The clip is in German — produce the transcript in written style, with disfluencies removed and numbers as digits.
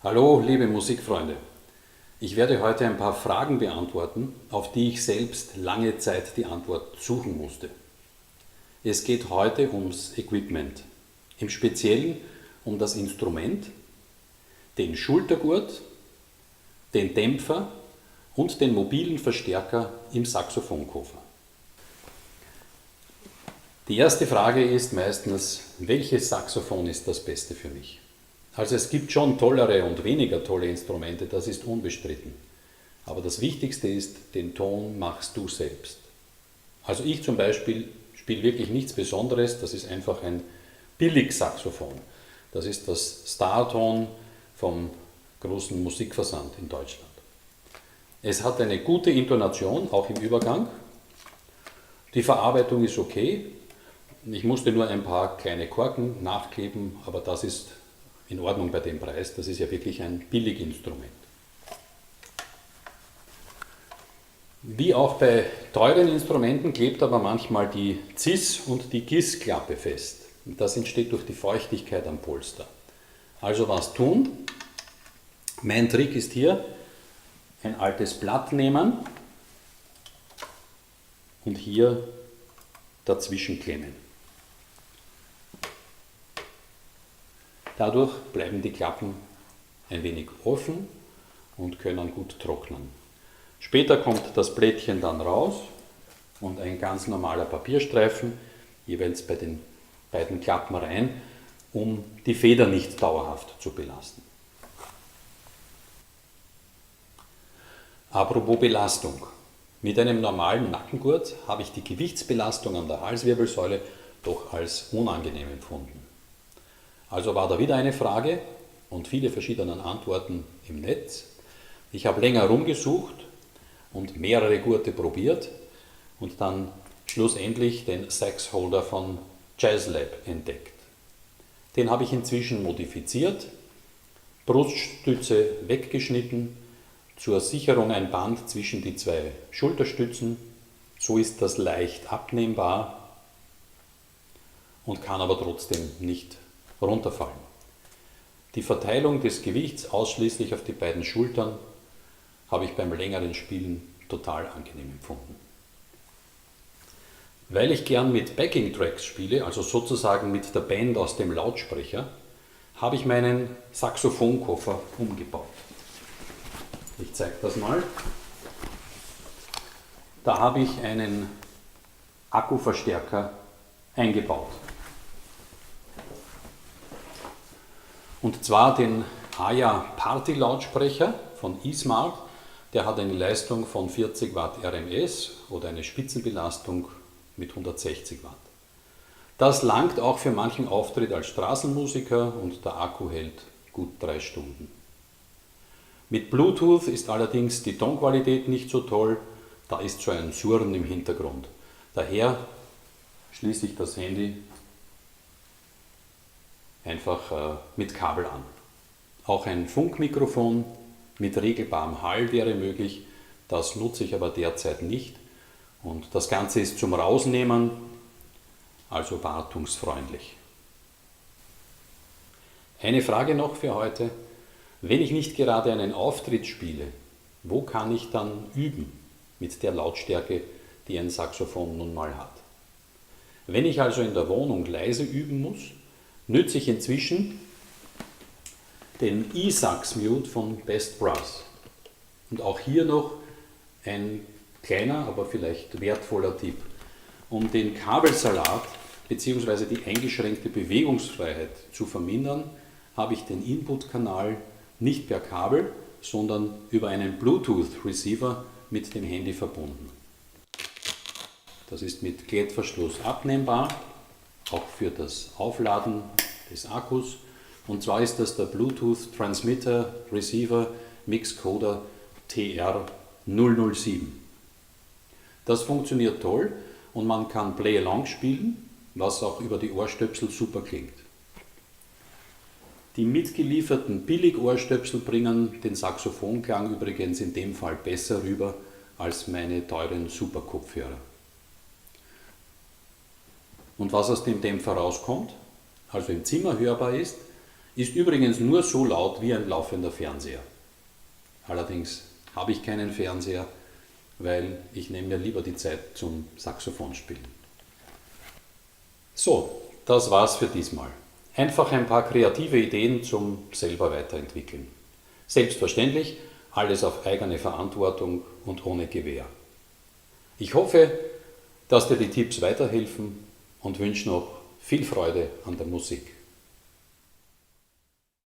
Hallo liebe Musikfreunde, ich werde heute ein paar Fragen beantworten, auf die ich selbst lange Zeit die Antwort suchen musste. Es geht heute ums Equipment, im Speziellen um das Instrument, den Schultergurt, den Dämpfer und den mobilen Verstärker im Saxophonkoffer. Die erste Frage ist meistens, welches Saxophon ist das Beste für mich? Also es gibt schon tollere und weniger tolle Instrumente, das ist unbestritten. Aber das Wichtigste ist, den Ton machst du selbst. Also ich zum Beispiel spiele wirklich nichts Besonderes, das ist einfach ein Billig-Saxophon. Das ist das Starton vom großen Musikversand in Deutschland. Es hat eine gute Intonation, auch im Übergang. Die Verarbeitung ist okay. Ich musste nur ein paar kleine Korken nachkleben, aber das ist in Ordnung bei dem Preis. Das ist ja wirklich ein Billiginstrument. Wie auch bei teuren Instrumenten klebt aber manchmal die Cis- und die Gis-Klappe fest. Das entsteht durch die Feuchtigkeit am Polster. Also was tun? Mein Trick ist hier, ein altes Blatt nehmen und hier dazwischen klemmen. Dadurch bleiben die Klappen ein wenig offen und können gut trocknen. Später kommt das Blättchen dann raus und ein ganz normaler Papierstreifen, jeweils bei den beiden Klappen rein, um die Feder nicht dauerhaft zu belasten. Apropos Belastung. Mit einem normalen Nackengurt habe ich die Gewichtsbelastung an der Halswirbelsäule doch als unangenehm empfunden. Also war da wieder eine Frage und viele verschiedene Antworten im Netz. Ich habe länger rumgesucht und mehrere Gurte probiert und dann schlussendlich den Saxholder von Jazzlab entdeckt. Den habe ich inzwischen modifiziert, Bruststütze weggeschnitten, zur Sicherung ein Band zwischen die zwei Schulterstützen, so ist das leicht abnehmbar und kann aber trotzdem nicht runterfallen. Die Verteilung des Gewichts ausschließlich auf die beiden Schultern habe ich beim längeren Spielen total angenehm empfunden. Weil ich gern mit Backing-Tracks spiele, also sozusagen mit der Band aus dem Lautsprecher, habe ich meinen Saxophonkoffer umgebaut. Ich zeige das mal. Da habe ich einen Akkuverstärker eingebaut. Und zwar den AYA Party Lautsprecher von eSmart. Der hat eine Leistung von 40 Watt RMS oder eine Spitzenbelastung mit 160 Watt. Das langt auch für manchen Auftritt als Straßenmusiker und der Akku hält gut 3 Stunden. Mit Bluetooth ist allerdings die Tonqualität nicht so toll, da ist so ein Surren im Hintergrund. Daher schließe ich das Handy einfach mit Kabel an. Auch ein Funkmikrofon mit regelbarem Hall wäre möglich, das nutze ich aber derzeit nicht. Und das Ganze ist zum Rausnehmen, also wartungsfreundlich. Eine Frage noch für heute. Wenn ich nicht gerade einen Auftritt spiele, wo kann ich dann üben mit der Lautstärke, die ein Saxophon nun mal hat? Wenn ich also in der Wohnung leise üben muss, nütze ich inzwischen den eSax Mute von Best Brass. Und auch hier noch ein kleiner, aber vielleicht wertvoller Tipp. Um den Kabelsalat bzw. die eingeschränkte Bewegungsfreiheit zu vermindern, habe ich den Input-Kanal nicht per Kabel, sondern über einen Bluetooth-Receiver mit dem Handy verbunden. Das ist mit Klettverschluss abnehmbar, auch für das Aufladen des Akkus. Und zwar ist das der Bluetooth Transmitter Receiver Mixcoder TR007. Das funktioniert toll und man kann Play-Along spielen, was auch über die Ohrstöpsel super klingt. Die mitgelieferten Billig-Ohrstöpsel bringen den Saxophonklang übrigens in dem Fall besser rüber als meine teuren Superkopfhörer. Und was aus dem Dämpfer rauskommt, also im Zimmer hörbar ist übrigens nur so laut wie ein laufender Fernseher. Allerdings habe ich keinen Fernseher, weil ich nehme mir lieber die Zeit zum Saxophonspielen. So, das war's für diesmal. Einfach ein paar kreative Ideen zum selber weiterentwickeln. Selbstverständlich alles auf eigene Verantwortung und ohne Gewähr. Ich hoffe, dass dir die Tipps weiterhelfen und wünsche noch viel Freude an der Musik.